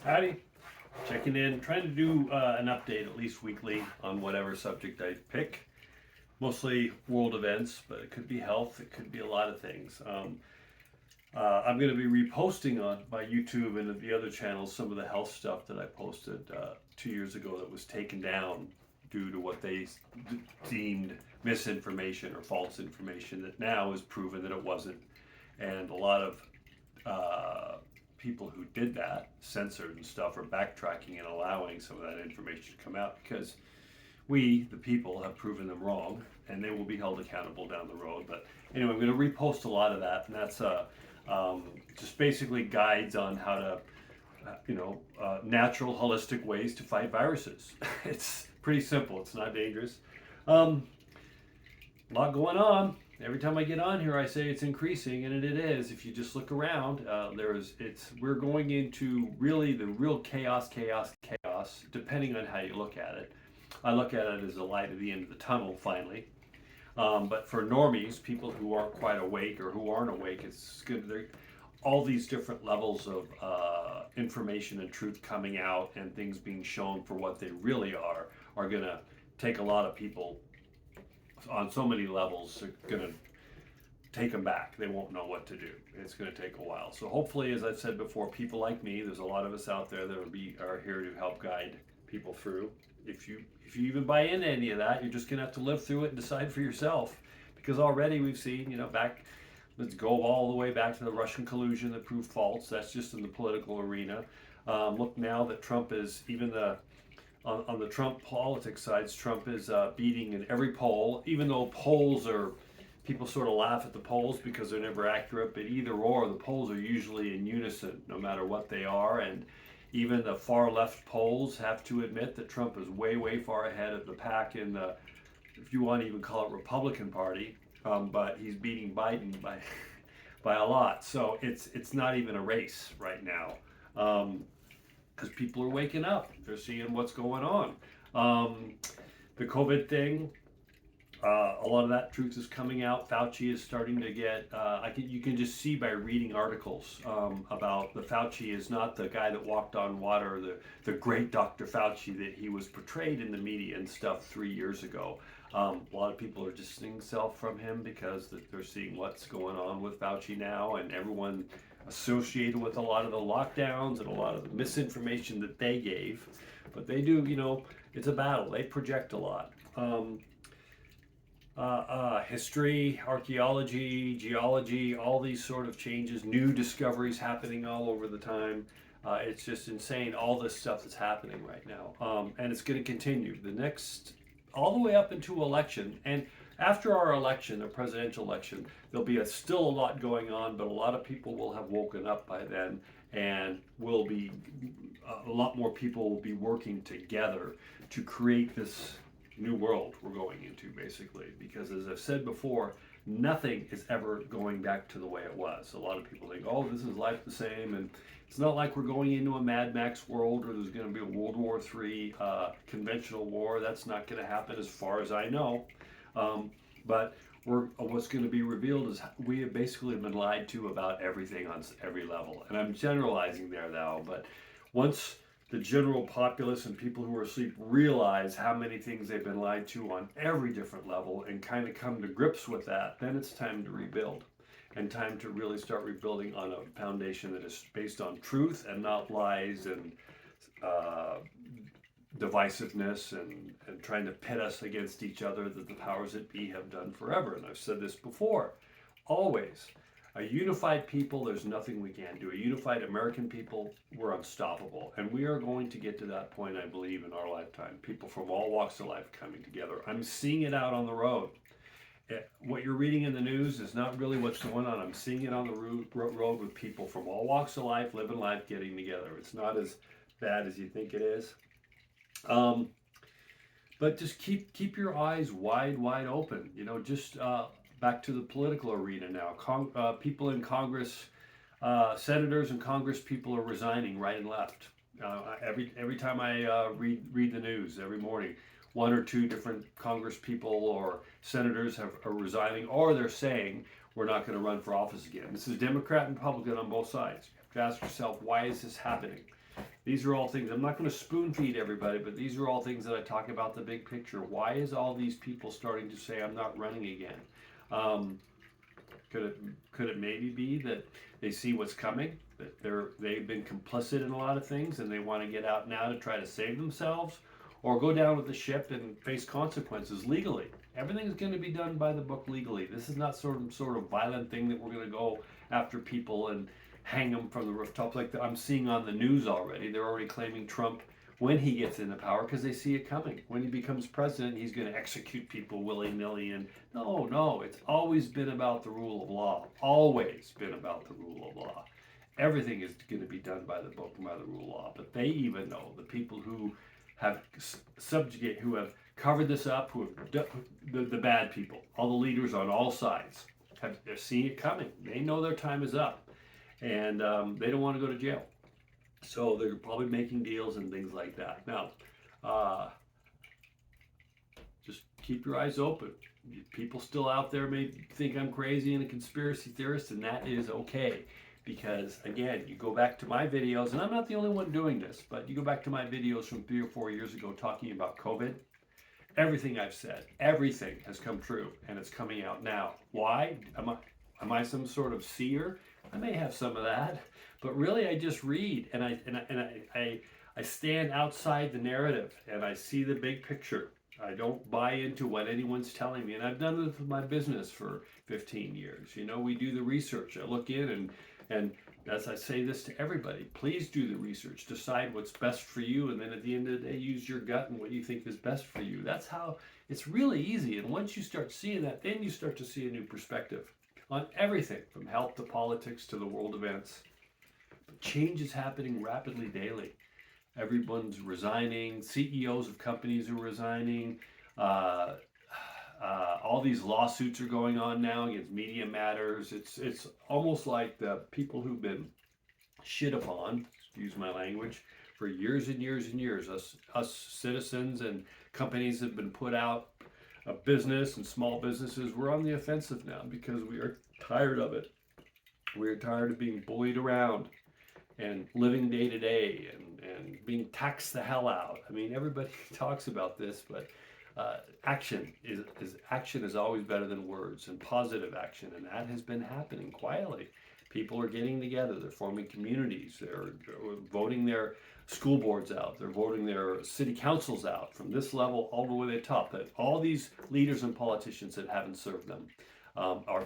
Howdy. Checking in, trying to do an update at least weekly on whatever subject I pick. Mostly world events, but it could be health, it could be a lot of things. I'm going to be reposting on my YouTube and the other channels some of the health stuff that I posted 2 years ago that was taken down due to what they deemed misinformation or false information that now is proven that it wasn't. And a lot of people who did that, censored and stuff, are backtracking and allowing some of that information to come out because we, the people, have proven them wrong and they will be held accountable down the road. But anyway, I'm going to repost a lot of that, and that's just basically guides on how to, natural, holistic ways to fight viruses. It's pretty simple, it's not dangerous. A lot going on. Every time I get on here, I say it's increasing, and it is. If you just look around, we're going into really the real chaos, depending on how you look at it. I look at it as a light at the end of the tunnel, finally. But for normies, people who aren't quite awake or who aren't awake, it's good. All these different levels of information and truth coming out and things being shown for what they really are going to take a lot of people on so many levels. Are going to take them back. They won't know what to do. It's going to take a while. So hopefully, as I've said before, people like me, there's a lot of us out there that are here to help guide people through. If you even buy into any of that, you're just going to have to live through it and decide for yourself. Because already we've seen, let's go all the way back to the Russian collusion that proved false. That's just in the political arena. Look now that Trump is, on the Trump politics sides, Trump is beating in every poll, even though people sort of laugh at the polls because they're never accurate, but either or, the polls are usually in unison, no matter what they are. And even the far left polls have to admit that Trump is way, way far ahead of the pack in the, if you want to even call it, Republican Party. But he's beating Biden by a lot. So it's not even a race right now. Because people are waking up. They're seeing what's going on. The COVID thing, a lot of that truth is coming out. Fauci is starting to get, you can just see by reading articles about the Fauci is not the guy that walked on water, the great Dr. Fauci that he was portrayed in the media and stuff 3 years ago. A lot of people are distancing themselves from him because they're seeing what's going on with Fauci now, and everyone associated with a lot of the lockdowns and a lot of the misinformation that they gave. But they do, it's a battle. They project a lot. History, archaeology, geology, all these sort of changes, new discoveries happening all over the time. It's just insane, all this stuff that's happening right now. And it's going to continue. All the way up into election. And after our election, the presidential election, there'll be still a lot going on, but a lot of people will have woken up by then, and a lot more people will be working together to create this new world we're going into, basically. Because as I've said before, nothing is ever going back to the way it was. A lot of people think, oh, this is life the same, and it's not like we're going into a Mad Max world or there's going to be a World War III conventional war. That's not going to happen as far as I know. But what's going to be revealed is we have basically been lied to about everything on every level. And I'm generalizing there now, but once the general populace and people who are asleep realize how many things they've been lied to on every different level and kind of come to grips with that, then it's time to rebuild. And time to really start rebuilding on a foundation that is based on truth and not lies and divisiveness and trying to pit us against each other that the powers that be have done forever. And I've said this before, always. A unified people, there's nothing we can't do. A unified American people, we're unstoppable. And we are going to get to that point, I believe, in our lifetime. People from all walks of life coming together. I'm seeing it out on the road. What you're reading in the news is not really what's going on. I'm seeing it on the road with people from all walks of life, living life, getting together. It's not as bad as you think it is. But just keep your eyes wide open. Just back to the political arena now. People in Congress, senators and Congress people are resigning right and left. Every time I read the news every morning, one or two different Congress people or senators are resigning, or they're saying we're not going to run for office again. This is Democrat and Republican on both sides. You have to ask yourself, why is this happening? These are all things, I'm not going to spoon feed everybody, but these are all things that I talk about the big picture. Why is all these people starting to say I'm not running again? Could it maybe be that they see what's coming, that they've been complicit in a lot of things and they want to get out now to try to save themselves, or go down with the ship and face consequences legally? Everything's going to be done by the book legally. This is not sort of violent thing that we're going to go after people and hang them from the rooftops like I'm seeing on the news already. They're already claiming Trump, when he gets into power, because they see it coming. When he becomes president, he's going to execute people willy-nilly. And no, it's always been about the rule of law. Always been about the rule of law. Everything is going to be done by the book and by the rule of law. But they even know, the people who have who have covered this up, who have the bad people, all the leaders on all sides, they're seeing it coming. They know their time is up, and they don't want to go to jail. So they're probably making deals and things like that. Now, just keep your eyes open. People still out there may think I'm crazy and a conspiracy theorist, and that is okay. Because again, you go back to my videos, and I'm not the only one doing this, but you go back to my videos from 3 or 4 years ago talking about COVID. Everything I've said, everything has come true, and it's coming out now. Why? Am I some sort of seer? I may have some of that, but really I just read, and I stand outside the narrative, and I see the big picture. I don't buy into what anyone's telling me, and I've done this with my business for 15 years. You know, we do the research. I look in, and as I say this to everybody, please do the research, decide what's best for you, and then at the end of the day, use your gut and what you think is best for you. That's how, it's really easy, and once you start seeing that, then you start to see a new perspective on everything, from health to politics to the world events. But change is happening rapidly daily. Everyone's resigning. CEOs of companies are resigning. All these lawsuits are going on now against Media Matters. It's almost like the people who've been shit upon, excuse my language, for years and years and years. Us citizens and companies have been put out of business, and small businesses, we're on the offensive now because we are tired of it. We're tired of being bullied around and living day to day and being taxed the hell out. I mean, everybody talks about this, but action is always better than words, and positive action, and that has been happening quietly. People are getting together, they're forming communities, they're voting their school boards out, they're voting their city councils out, from this level all the way to the top. That all these leaders and politicians that haven't served them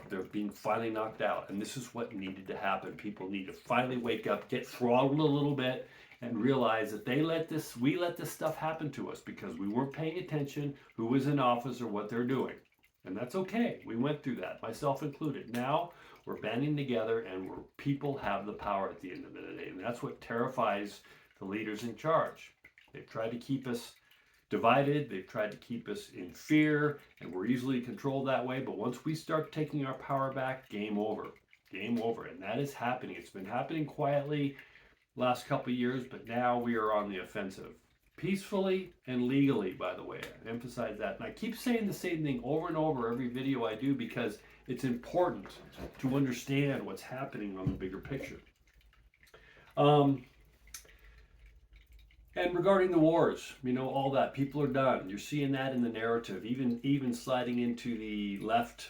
they're being finally knocked out, and this is what needed to happen. People need to finally wake up, get throttled a little bit, and realize that we let this stuff happen to us because we weren't paying attention who was in office or what they're doing. And that's okay. We went through that, myself included. Now we're banding together, and people have the power at the end of the day. And that's what terrifies the leaders in charge. They've tried to keep us divided. They've tried to keep us in fear, and we're easily controlled that way. But once we start taking our power back, game over. Game over. And that is happening. It's been happening quietly last couple of years, but now we are on the offensive. Peacefully and legally, by the way. I emphasize that. And I keep saying the same thing over and over every video I do because it's important to understand what's happening on the bigger picture. And regarding the wars, you know, all that, people are done. You're seeing that in the narrative, even sliding into the left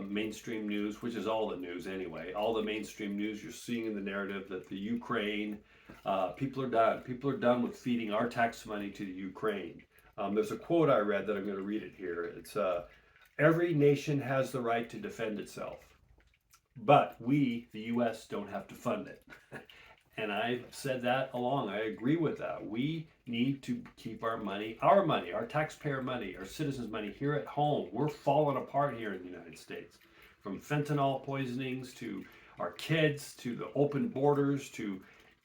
mainstream news, which is all the news anyway. All the mainstream news, you're seeing in the narrative that the Ukraine, people are done. People are done with feeding our tax money to the Ukraine. There's a quote I read that I'm going to read it here. It's, every nation has the right to defend itself, but we, the U.S., don't have to fund it. And I've said that along. I agree with that. We need to keep our money, our taxpayer money, our citizens' money here at home. We're falling apart here in the United States. From fentanyl poisonings to our kids, to the open borders, to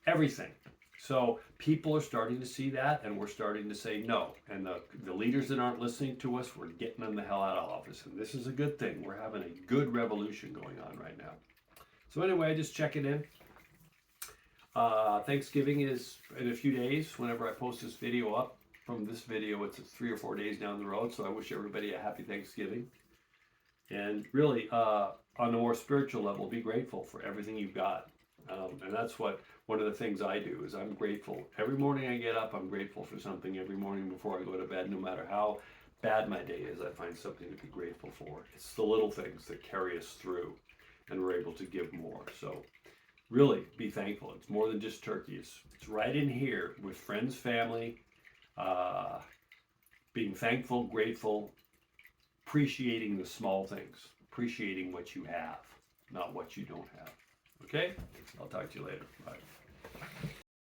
everything. So people are starting to see that, and we're starting to say no. And the leaders that aren't listening to us, we're getting them the hell out of office. And this is a good thing. We're having a good revolution going on right now. So anyway, just checking in. Thanksgiving is in a few days. Whenever I post this video up from this video, it's 3 or 4 days down the road. So I wish everybody a happy Thanksgiving. And really, on a more spiritual level, be grateful for everything you've got. And that's what one of the things I do is I'm grateful. Every morning I get up, I'm grateful for something. Every morning before I go to bed, no matter how bad my day is, I find something to be grateful for. It's the little things that carry us through, and we're able to give more. So really be thankful. It's more than just turkey. It's right in here with friends, family, being thankful, grateful, appreciating the small things, appreciating what you have, not what you don't have. Okay? I'll talk to you later. Bye.